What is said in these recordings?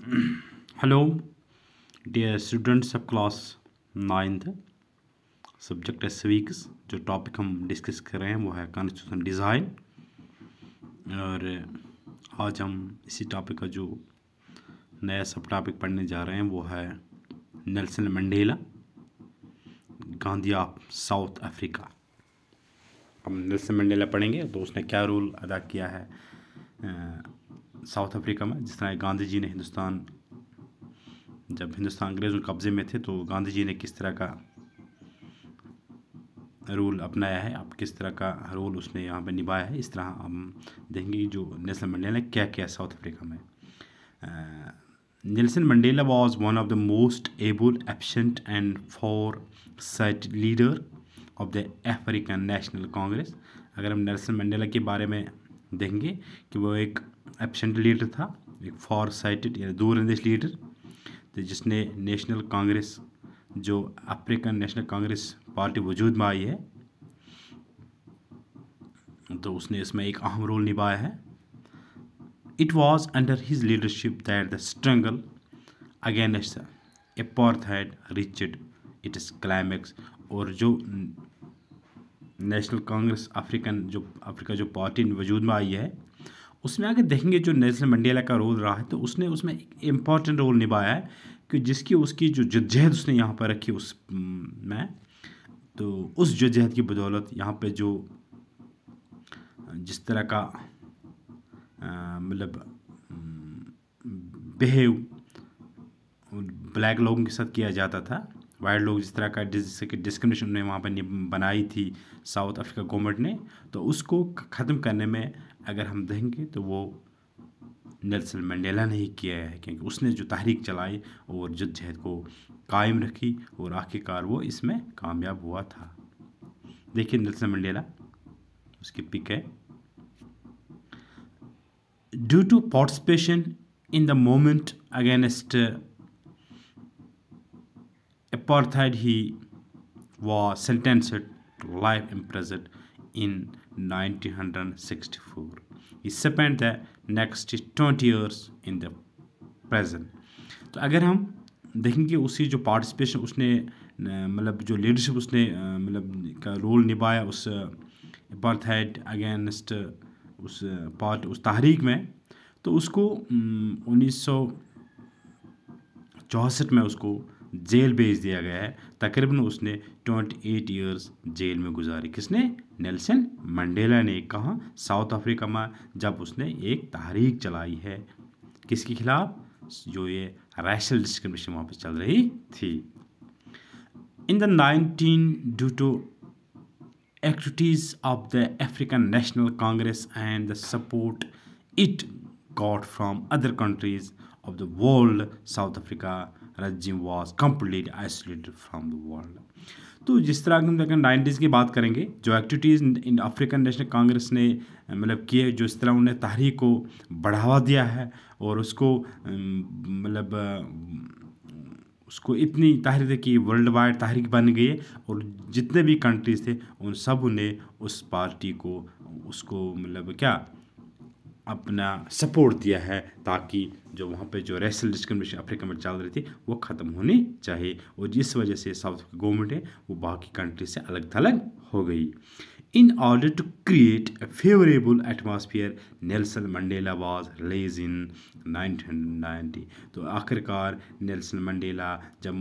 Hello dear students of class 9th। Subject है civics. जो topic हम डिस्कस कर रहे हैं वो है कॉन्स्टिट्यूशन डिज़ाइन। और आज हम इसी टॉपिक का जो नया सब टॉपिक पढ़ने जा रहे हैं वो है Nelson Mandela, Gandhi of south Africa. हम नेल्सन मंडेला पढ़ेंगे तो उसने क्या रोल अदा किया है साउथ अफ्रीका में। जिस तरह गांधी जी ने जब हिंदुस्तान अंग्रेज़ों के कब्ज़े में थे तो गांधी जी ने किस तरह का रोल अपनाया है, अब किस तरह का रोल उसने यहाँ पे निभाया है। इस तरह हम देखेंगे जो नेल्सन मंडेला ने क्या किया साउथ अफ्रीका में। Nelson Mandela was one of the most able, efficient and foresighted leader of the African National Congress. अगर हम नेल्सन मंडेला के बारे में देखेंगे कि वो एक एफिशिएंट लीडर था, एक फोरसाइटेड यानी दूरंदेश लीडर, तो जिसने नेशनल कांग्रेस, जो अफ्रीकन नेशनल कांग्रेस पार्टी वजूद में आई है, तो उसने इसमें एक अहम रोल निभाया है। It was under his leadership that the struggle against apartheid reached it's climax. और जो नेशनल कांग्रेस अफ्रीका जो पार्टी वजूद में आई है, उसमें आगे देखेंगे जो नेल्सन मंडेला का रोल रहा है, तो उसने उसमें एक इम्पॉर्टेंट रोल निभाया है कि उसकी जो जद्दोजहद उसने यहाँ पर रखी उस में, तो उस जद्दोजहद की बदौलत यहाँ पे जो जिस तरह का मतलब बिहेव ब्लैक लोगों के साथ किया जाता था, वाइट लोग जिस तरह का डिस्क्रिमिनेशन उन्हें वहाँ पर बनाई थी साउथ अफ्रीका गवर्नमेंट ने, तो उसको ख़त्म करने में अगर हम देखेंगे तो वो नेल्सन मंडेला ने ही किया है, क्योंकि उसने जो तहरीक चलाई और जद्दोजहद को कायम रखी और आखिरकार वो इसमें कामयाब हुआ था। देखिए नेल्सन मंडेला, उसकी पिक है। Due to participation in the movement against apartheid, he was sentenced to life imprisoned in 1964. He spent the next 20 years in the prison. तो अगर हम देखेंगे उसकी जो पार्टिसिपेशन उसने मतलब जो लीडरशिप उसने मतलब का रोल निभाया उस apartheid अगेंस्ट उस तहरीक में, तो उसको 1964 में उसको जेल भेज दिया गया है। तकरीबन उसने 28 इयर्स जेल में गुजारी। किसने? नेल्सन मंडेला ने। कहाँ? साउथ अफ्रीका में, जब उसने एक तहरीक चलाई है किसके खिलाफ? जो ये रैशल डिस्क्रिमिनेशन वहाँ पर चल रही थी। In the 19 due to activities of the African National Congress and the support it got from other countries of the world, South Africa regime was completely isolated from the world. तो जिस तरह हम 90s की बात करेंगे, जो activities इन African National Congress ने मतलब किए, जो इस तरह उन्हें तहरीक को बढ़ावा दिया है और उसको मतलब उसको इतनी तहरीक की वर्ल्ड वाइड तहरीक बन गई, और जितने भी कंट्रीज़ थे उन सब ने उस पार्टी को उसको मतलब क्या अपना सपोर्ट दिया है, ताकि जो वहाँ पे जो रेशल डिस्क्रिमिनेशन अफ्रीका में चल रही थी वो ख़त्म होनी चाहिए। और जिस वजह से साउथ की गवर्नमेंट है वो बाकी कंट्री से अलग थलग हो गई। In order to create a favourable atmosphere, Nelson Mandela was release in 1990। तो आखिरकार नेल्सन मंडेला जब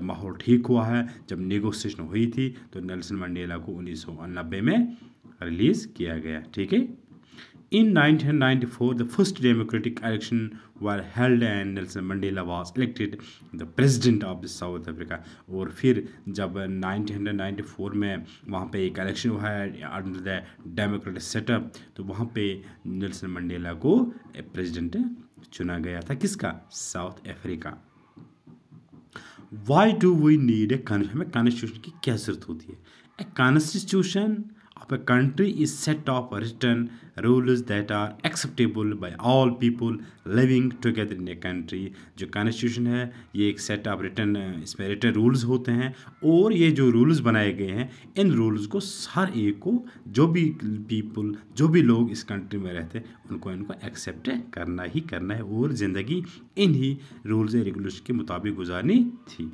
माहौल ठीक हुआ है, जब नेगोशिएशन हुई थी, तो नेल्सन मंडेला को 1990 में रिलीज़ किया गया। ठीक है। In 1994, the first democratic election were held and Nelson Mandela was elected the president of the South Africa. और फिर जब 1994 में वहाँ पे एक इलेक्शन हुआ है अंडर द डेमोक्रेटिक सेटअप, तो वहाँ पे नेल्सन मंडेला को प्रेसिडेंट चुना गया था। किसका? South Africa. Why do we need a constitution? हमें कॉन्स्टिट्यूशन की क्या ज़रूरत होती है? A constitution of a country is set of written rules that are acceptable by all people living together in a country। जो कॉन्स्टिट्यूशन है ये एक सेट ऑफ रिटन, इसमें रिटन रूल्स होते हैं, और ये जो रूल्स बनाए गए हैं इन रूल्स को हर एक को, जो भी पीपल, जो भी लोग इस कंट्री में रहते हैं उनको एक्सेप्ट करना ही करना है, और ज़िंदगी इन्हीं रूल्स एंड रेगुलेशन के मुताबिक गुजारनी थी।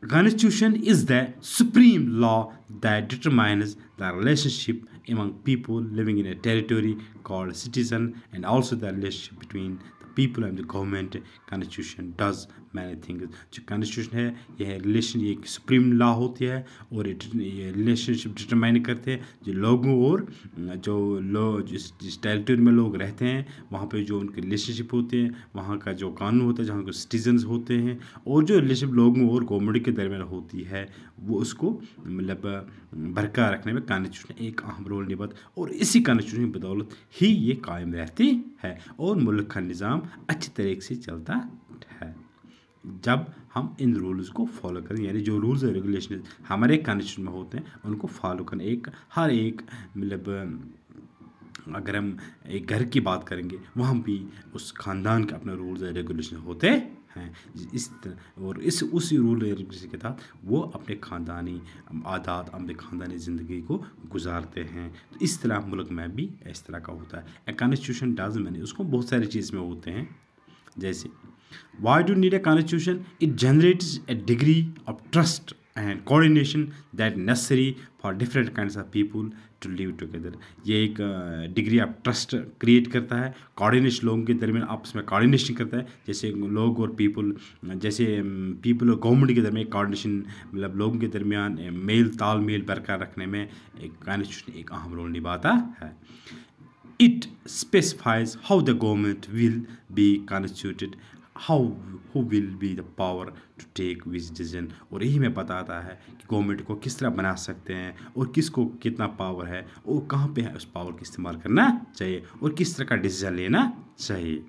Constitution is the supreme law that determines the relationship among people living in a territory called citizen, and also the relationship between the people and the government। Constitution does many things। जो Constitution है यह relation, ये एक supreme law होती है, और ये relationship determine करते हैं जो लोगों और जो लोग जिस टेरिटरी में लोग रहते हैं वहाँ पे जो उनके रिलेशनशिप होते हैं, वहाँ का जो कानून होता है, जहाँ के सिटीजन्स होते हैं, और जो रिलेशनशिप लोगों और गवर्नमेंट के दरमियान होती है वो उसको मतलब बरकरार रखने में कॉन्स्टिट्यूशन एक अहम रोल निभाता, और इसी कॉन्स्टिट्यूशन की बदौलत ही ये कायम रहती है और मुल्क का निज़ाम अच्छी तरीके से चलता है। जब हम इन रूल्स को फॉलो करें, यानी जो रूल्स और रेगुलेशन हमारे कॉन्स्टिट्यूशन में होते हैं उनको फॉलो करना, हर एक मतलब अगर हम एक घर की बात करेंगे वहाँ भी उस ख़ानदान के अपने रूल्स और रेगुलेशन होते हैं, इस तरह, और उसी रूल और रेगुलेशन के तहत वो अपने ख़ानदानी आदात, अपने ख़ानदानी ज़िंदगी को गुजारते हैं। तो इस तरह मुल्क में भी इस तरह का होता है। ए कॉन्स्टिट्यूशन डज मैंने उसको बहुत सारी चीज़ में होते हैं, जैसे why do you need a constitution? It generates a degree of trust and coordination that necessary for different kinds of people to live together। ये एक डिग्री ऑफ ट्रस्ट क्रिएट करता है, कोऑर्डिनेशन लोगों के दरमियान आपस में कोऑर्डिनेशन करता है, जैसे लोग और पीपल, जैसे पीपल और गवर्नमेंट के दरमियान कोऑर्डिनेशन, मतलब लोगों के दरमियान मेल तालमेल बरकरार रखने में एक कॉन्स्टिट्यूशन एक अहम रोल निभाता है। It specifies how the government will be constituted, who will be the power to take which decision, और यही में बताता है कि गवर्नमेंट को किस तरह बना सकते हैं और किसको कितना पावर है और कहाँ पे है उस पावर का इस्तेमाल करना चाहिए और किस तरह का डिसीजन लेना चाहिए।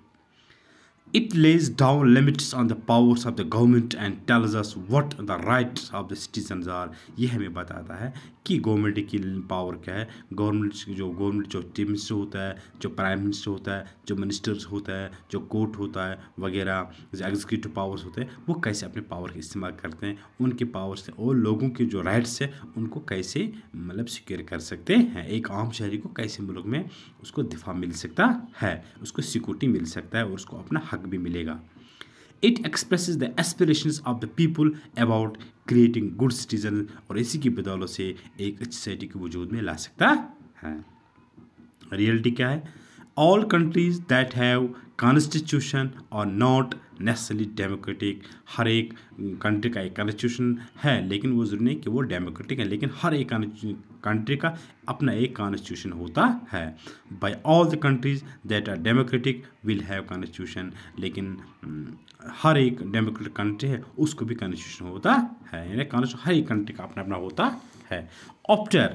It lays down limits on the powers of the government and tells us what the rights of the citizens are। ये हमें बताता है कि गवर्नमेंट की पावर क्या है। गवर्नमेंट जो चीफ मिनिस्टर होता है, जो प्राइम मिनिस्टर होता है, जो मिनिस्टर्स होता है, जो कोर्ट होता है वगैरह, जो एग्जीक्यूटिव पावर्स होते हैं, वो कैसे अपने पावर का इस्तेमाल करते हैं, उनके पावर से और लोगों के जो राइट्स है उनको कैसे मतलब सिक्योर कर सकते हैं। एक आम शहरी को कैसे मुल्क में उसको दिफा मिल सकता है, उसको सिक्योरिटी मिल सकता है और उसको अपना हक भी मिलेगा। It expresses the aspirations of the people about creating good citizens, और इसी की बदौलत से एक अच्छी सोसाइटी के वजूद में ला सकता है। रियलिटी क्या है? All countries that have constitution are not necessarily democratic। हर एक कंट्री का एक कॉन्स्टिट्यूशन है, लेकिन वो ज़रूरी नहीं कि वो डेमोक्रेटिक है, लेकिन हर एक कंट्री का अपना एक कॉन्स्टिट्यूशन होता है। By all the countries that are democratic will have constitution, लेकिन हर एक डेमोक्रेटिक कंट्री है उसको भी कॉन्स्टिट्यूशन होता है, यानी कॉन्स्टिट्यूशन हर एक कंट्री का अपना अपना होता है। After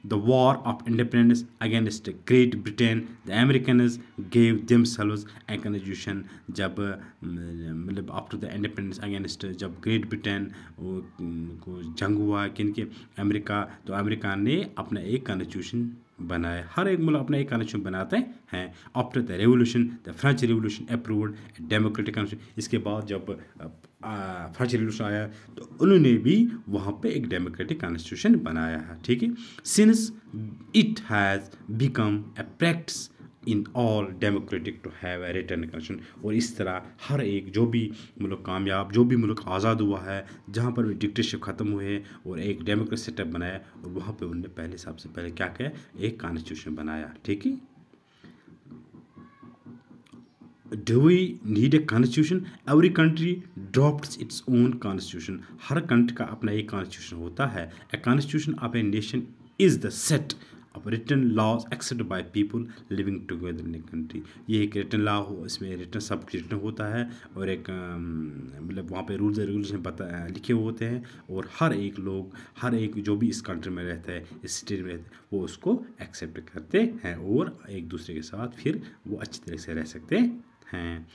the war of independence against Great Britain, the Americans gave themselves a constitution। जब मतलब आफ्टर द इंडिपेंडेंस अगेंस्ट, जब ग्रेट ब्रिटेन को जंग हुआ किनके, अमेरिका, तो अमेरिका ने अपना एक कॉन्स्टिट्यूशन बनाया। हर एक मुल्क अपना एक कॉन्स्टिट्यूशन बनाते हैं। After the revolution, the French revolution approved democratic constitution. इसके बाद जब फ्रेंच रेवोल्यूशन आया तो उन्होंने भी वहाँ पे एक डेमोक्रेटिक कॉन्स्टिट्यूशन बनाया है, ठीक है। Since it has become a practice in all democratic to have a written constitution, और इस तरह हर एक जो भी मुल्क कामयाब, जो भी मुल्क आज़ाद हुआ है, जहाँ पर भी डिक्टेटरशिप ख़त्म हुए और एक डेमोक्रेटिक सेटअप बनाया, और वहाँ पे उन्होंने सबसे पहले क्या किया, एक कॉन्स्टिट्यूशन बनाया, ठीक है। Do we need a constitution? Every country adopts its own constitution। Her country का अपना एक कॉन्स्टिट्यूशन होता है। A constitution of a nation is the set of written laws accepted by people living together in a country। ये एक written law हो, इसमें written सब रिटन होता है और एक मतलब वहाँ पे रूल्स एंड रेगुलेशन लिखे हुए होते हैं, और हर एक लोग, हर एक जो भी इस कंट्री में रहता है, इस स्टेट में रहता है, वो उसको एक्सेप्ट करते हैं और एक दूसरे के साथ फिर वो अच्छी तरह से रह सकते हैं।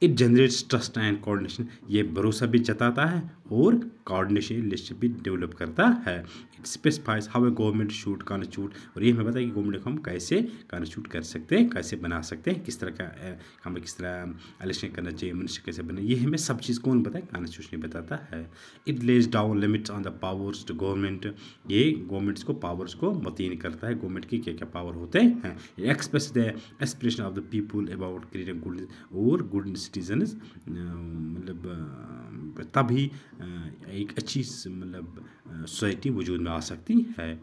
It generates trust and coordination, ये भरोसा भी जताता है और कोऑर्डिनेशन रिलेशनशिप भी डेवलप करता है। It specifies how a government should constitute, और ये हमें बताया कि गवर्नमेंट को हम कैसे कॉन्स्टिट्यूट कर सकते हैं, कैसे बना सकते हैं, किस तरह का हमें किस तरह इलेक्शन करना चाहिए, मिनिस्टर कैसे बने, ये हमें सब चीज़ कौन बताए, कॉन्स्टिट्यूशन बताता है। It lays down limits on the powers to government, ये गवर्नमेंट्स को पावर्स को मतीन करता है, गवर्नमेंट की क्या क्या पावर होते हैं। Express the aspiration of the people about creating good और गुड सिटीजन्स, मतलब तभी एक अच्छी मतलब सोसाइटी वजूद में आ सकती है।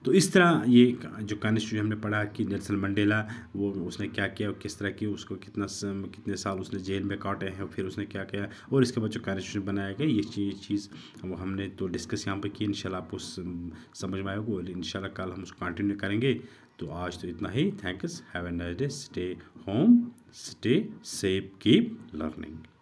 तो इस तरह ये जो कॉन्स्टिट्यूशन हमने पढ़ा कि नेल्सन मंडेला वो उसने क्या किया और किस तरह की, उसको कितने साल उसने जेल में काटे हैं, फिर उसने क्या किया, और इसके बाद जो कॉन्स्टिट्यूशन बनाया गया ये चीज़ वो हमने तो डिस्कस यहाँ पे की। इंशाल्लाह आपको समझ में आएगा और इंशाल्लाह कल हम उसको कंटिन्यू करेंगे। तो आज तो इतना ही। Thanks, have a nice day, stay home, stay safe, keep learning.